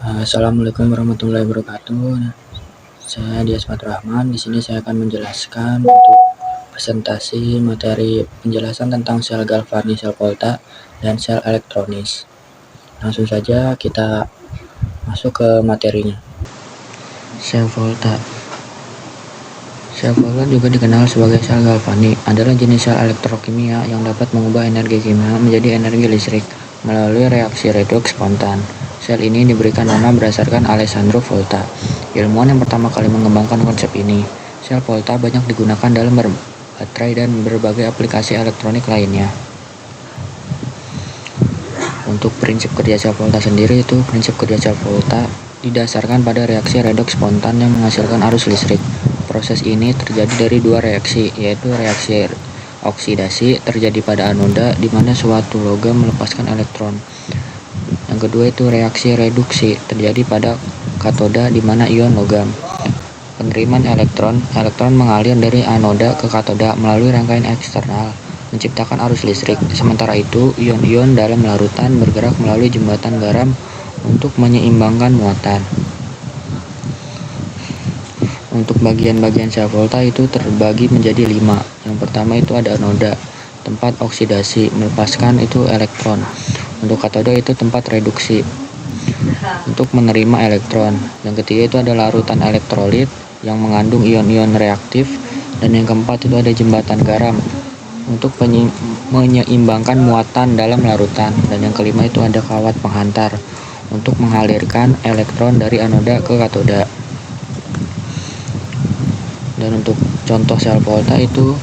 Assalamualaikum warahmatullahi wabarakatuh. Saya Dias Faturrahman. Di sini saya akan menjelaskan untuk presentasi materi penjelasan tentang sel galvanis, sel volta, dan sel elektronis. Langsung saja kita masuk ke materinya. Sel volta. Sel volta juga dikenal sebagai sel galvanik, adalah jenis sel elektrokimia yang dapat mengubah energi kimia menjadi energi listrik melalui reaksi redoks spontan. Sel ini diberikan nama berdasarkan Alessandro Volta, ilmuwan yang pertama kali mengembangkan konsep ini. Sel volta banyak digunakan dalam baterai dan berbagai aplikasi elektronik lainnya. Untuk prinsip kerja sel volta sendiri, itu prinsip kerja sel volta didasarkan pada reaksi redoks spontan yang menghasilkan arus listrik. Proses ini terjadi dari dua reaksi, yaitu reaksi oksidasi terjadi pada anoda di mana suatu logam melepaskan elektron. Yang kedua itu reaksi reduksi terjadi pada katoda di mana ion logam. Penerimaan elektron mengalir dari anoda ke katoda melalui rangkaian eksternal, menciptakan arus listrik. Sementara itu, ion-ion dalam larutan bergerak melalui jembatan garam untuk menyeimbangkan muatan. Untuk bagian-bagian sel volta itu terbagi menjadi 5. Yang pertama itu ada anoda, tempat oksidasi, melepaskan itu elektron. Untuk katoda itu tempat reduksi, untuk menerima elektron. Yang ketiga itu ada larutan elektrolit yang mengandung ion-ion reaktif. Dan yang keempat itu ada jembatan garam untuk menyeimbangkan muatan dalam larutan. Dan yang kelima itu ada kawat penghantar untuk mengalirkan elektron dari anoda ke katoda. Dan untuk contoh sel volta itu,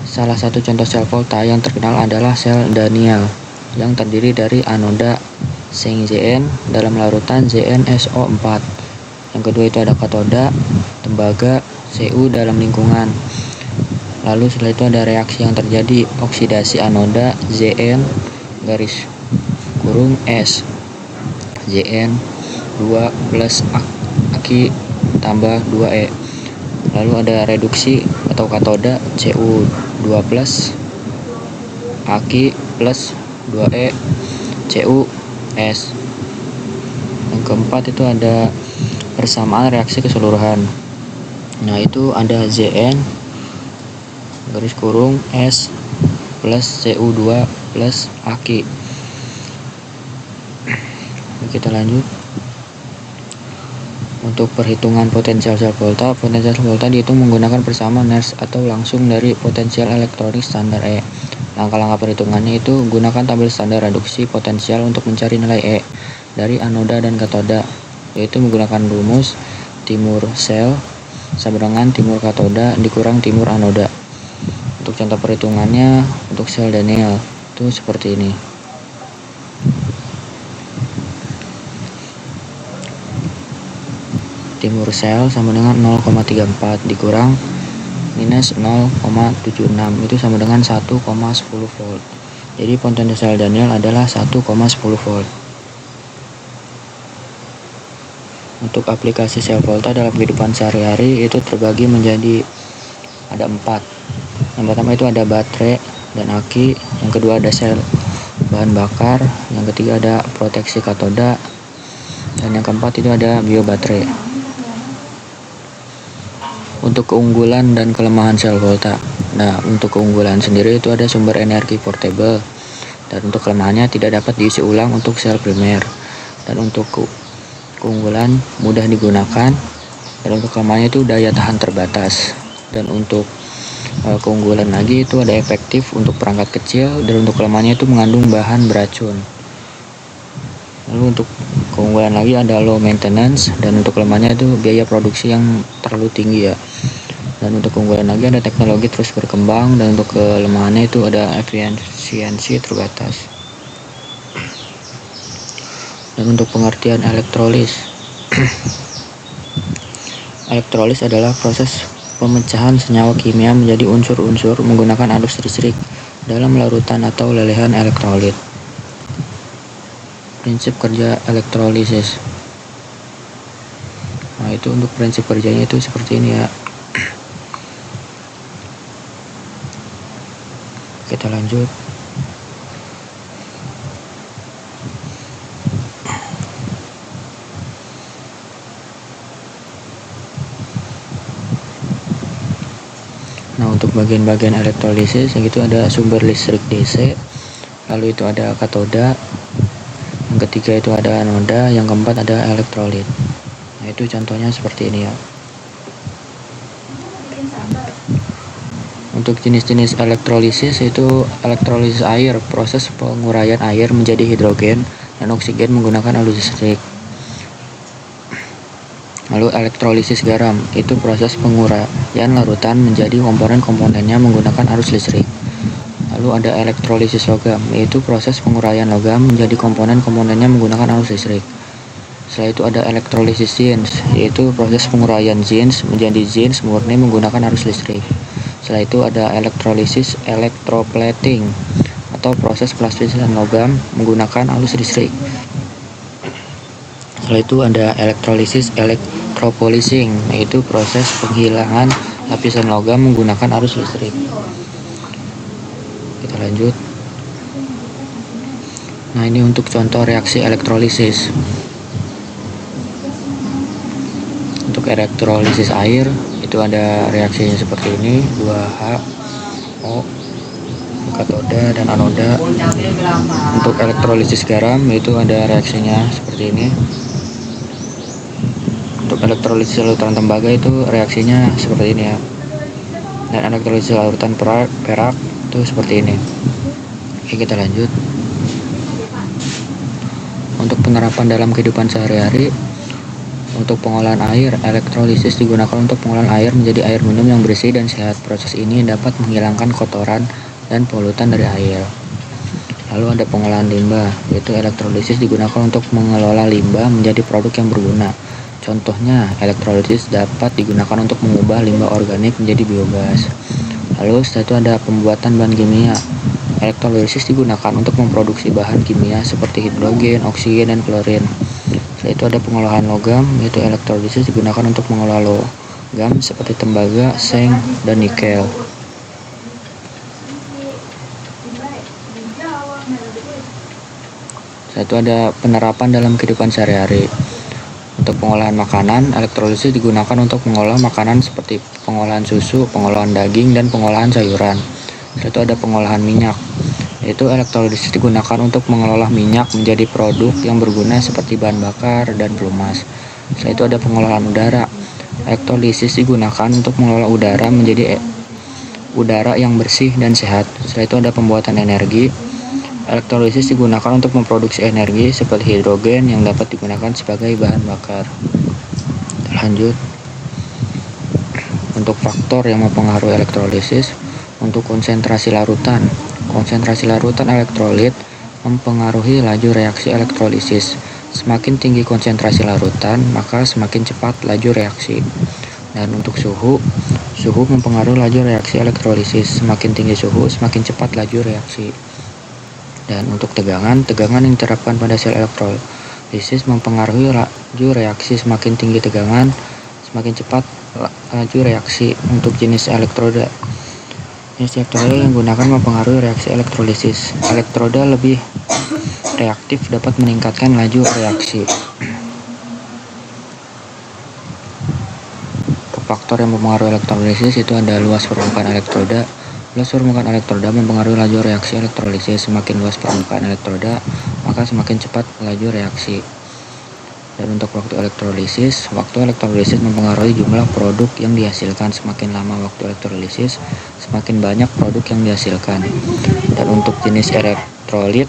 salah satu contoh sel volta yang terkenal adalah sel Daniell yang terdiri dari anoda Zn dalam larutan ZnSO4. Yang kedua itu ada katoda tembaga Cu dalam lingkungan. Lalu setelah itu ada reaksi yang terjadi, oksidasi anoda Zn garis kurung S Zn 2 plus Aki tambah 2E. Lalu ada reduksi atau katoda Cu2 plus Aki plus 2E CuS. Yang keempat itu ada persamaan reaksi keseluruhan. Nah, itu ada Zn garis kurung S plus Cu2 plus Aki. Kita lanjut. Untuk perhitungan potensial sel volta dihitung menggunakan persamaan Nernst atau langsung dari potensial elektronik standar E. Langkah-langkah perhitungannya itu gunakan tabel standar reduksi potensial untuk mencari nilai E dari anoda dan katoda, yaitu menggunakan rumus timur sel sama dengan timur katoda dikurang timur anoda. Untuk contoh perhitungannya untuk sel Daniell itu seperti ini. Timur sel sama dengan 0,34 dikurang minus 0,76 itu sama dengan 1,10 volt. Jadi potensial Daniell adalah 1,10 volt. Untuk aplikasi sel volta dalam kehidupan sehari-hari itu terbagi menjadi ada 4. Yang pertama itu ada baterai dan aki, yang kedua ada sel bahan bakar, yang ketiga ada proteksi katoda, dan yang keempat itu ada biobaterai. Untuk keunggulan dan kelemahan sel volta. Nah, untuk keunggulan sendiri itu ada sumber energi portable, dan untuk kelemahannya tidak dapat diisi ulang untuk sel primer. Dan untuk keunggulan mudah digunakan, dan untuk kelemahannya itu daya tahan terbatas. Dan untuk keunggulan lagi itu ada efektif untuk perangkat kecil, dan untuk kelemahannya itu mengandung bahan beracun. Lalu untuk keunggulan lagi ada low maintenance, dan untuk kelemahannya itu biaya produksi yang terlalu tinggi ya. Dan untuk keunggulan lagi ada teknologi terus berkembang, dan untuk kelemahannya itu ada efisiensi terbatas. Dan untuk pengertian elektrolis. Elektrolis adalah proses pemecahan senyawa kimia menjadi unsur-unsur menggunakan arus listrik dalam larutan atau lelehan elektrolit. Prinsip kerja elektrolisis. Nah, itu untuk prinsip kerjanya itu seperti ini ya. Kita lanjut. untuk bagian-bagian elektrolisis, yang itu ada sumber listrik DC, lalu itu ada katoda, yang ketiga itu ada anoda, yang keempat ada elektrolit. Nah, itu contohnya seperti ini ya. Untuk jenis-jenis elektrolisis itu elektrolisis air, proses penguraian air menjadi hidrogen dan oksigen menggunakan arus listrik. Lalu elektrolisis garam, itu proses penguraian larutan menjadi komponen-komponennya menggunakan arus listrik. Lalu ada elektrolisis logam, yaitu proses penguraian logam menjadi komponen-komponennya menggunakan arus listrik. Setelah itu ada elektrolisis zins, yaitu proses penguraian zins menjadi zins murni menggunakan arus listrik. Setelah itu ada elektrolisis electroplating, atau proses plastisisan logam menggunakan arus listrik. Setelah itu ada elektrolisis electropolising, yaitu proses penghilangan lapisan logam menggunakan arus listrik. Kita lanjut. Nah, ini untuk contoh reaksi elektrolisis. Untuk elektrolisis air itu ada reaksinya seperti ini, 2H O, katoda dan anoda. Untuk elektrolisis garam itu ada reaksinya seperti ini. Untuk elektrolisis larutan tembaga itu reaksinya seperti ini ya. Dan elektrolisis larutan perak itu seperti ini. Oke, kita lanjut. Untuk penerapan dalam kehidupan sehari-hari, untuk pengolahan air, elektrolisis digunakan untuk pengolahan air menjadi air minum yang bersih dan sehat. Proses ini dapat menghilangkan kotoran dan polutan dari air. Lalu ada pengolahan limbah, yaitu elektrolisis digunakan untuk mengelola limbah menjadi produk yang berguna. Contohnya, elektrolisis dapat digunakan untuk mengubah limbah organik menjadi biogas. Lalu setelah itu ada pembuatan bahan kimia. Elektrolisis digunakan untuk memproduksi bahan kimia seperti hidrogen, oksigen, dan klorin. Setelah itu ada pengolahan logam, yaitu elektrolisis digunakan untuk mengolah logam seperti tembaga, seng, dan nikel. Setelah itu ada penerapan dalam kehidupan sehari-hari. Untuk pengolahan makanan, elektrolisis digunakan untuk mengolah makanan seperti pengolahan susu, pengolahan daging, dan pengolahan sayuran. Setelah itu ada pengolahan minyak, yaitu elektrolisis digunakan untuk mengolah minyak menjadi produk yang berguna seperti bahan bakar dan pelumas. Setelah itu ada pengolahan udara. Elektrolisis digunakan untuk mengolah udara menjadi udara yang bersih dan sehat. Setelah itu ada pembuatan energi. Elektrolisis digunakan untuk memproduksi energi seperti hidrogen yang dapat digunakan sebagai bahan bakar. Lanjut. Untuk faktor yang mempengaruhi elektrolisis, untuk konsentrasi larutan. Konsentrasi larutan elektrolit mempengaruhi laju reaksi elektrolisis. Semakin tinggi konsentrasi larutan, maka semakin cepat laju reaksi. Dan untuk suhu mempengaruhi laju reaksi elektrolisis. Semakin tinggi suhu, semakin cepat laju reaksi. Dan untuk tegangan yang diterapkan pada sel elektrolisis mempengaruhi laju reaksi. Semakin tinggi tegangan, semakin cepat laju reaksi. Untuk jenis elektroda yang digunakan mempengaruhi reaksi elektrolisis. Elektroda lebih reaktif dapat meningkatkan laju reaksi. Faktor yang mempengaruhi elektrolisis itu ada luas permukaan elektroda. Luas permukaan elektroda mempengaruhi laju reaksi elektrolisis. Semakin luas permukaan elektroda, maka semakin cepat laju reaksi. Dan untuk waktu elektrolisis mempengaruhi jumlah produk yang dihasilkan. Semakin lama waktu elektrolisis, semakin banyak produk yang dihasilkan. Dan untuk jenis elektrolit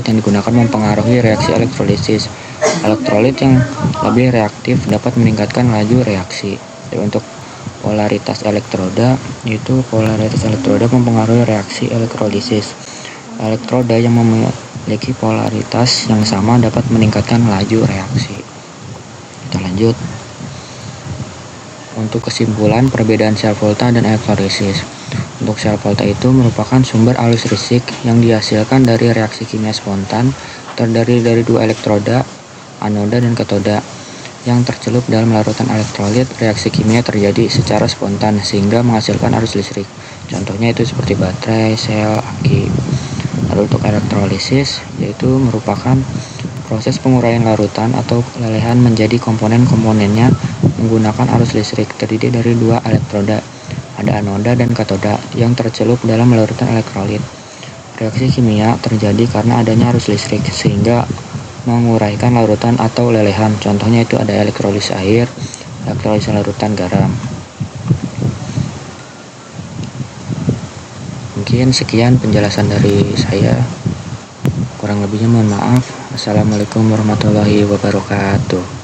yang digunakan mempengaruhi reaksi elektrolisis. Elektrolit yang lebih reaktif dapat meningkatkan laju reaksi. Dan untuk polaritas elektroda, yaitu polaritas elektroda mempengaruhi reaksi elektrolisis. Elektroda yang memiliki polaritas yang sama dapat meningkatkan laju reaksi. Kita lanjut. Untuk kesimpulan perbedaan sel volta dan elektrolisis. Untuk sel volta itu merupakan sumber arus listrik yang dihasilkan dari reaksi kimia spontan terdiri dari dua elektroda, anoda dan katoda, yang tercelup dalam larutan elektrolit. Reaksi kimia terjadi secara spontan sehingga menghasilkan arus listrik. Contohnya itu seperti baterai, sel, aki. Lalu untuk elektrolisis, yaitu merupakan proses penguraian larutan atau lelehan menjadi komponen-komponennya menggunakan arus listrik, terdiri dari dua elektroda. ada anoda dan katoda yang tercelup dalam larutan elektrolit. Reaksi kimia terjadi karena adanya arus listrik sehingga menguraikan larutan atau lelehan. Contohnya itu ada elektrolis air, elektrolis larutan garam. Mungkin sekian penjelasan dari saya. Kurang lebihnya mohon maaf. Assalamualaikum warahmatullahi wabarakatuh.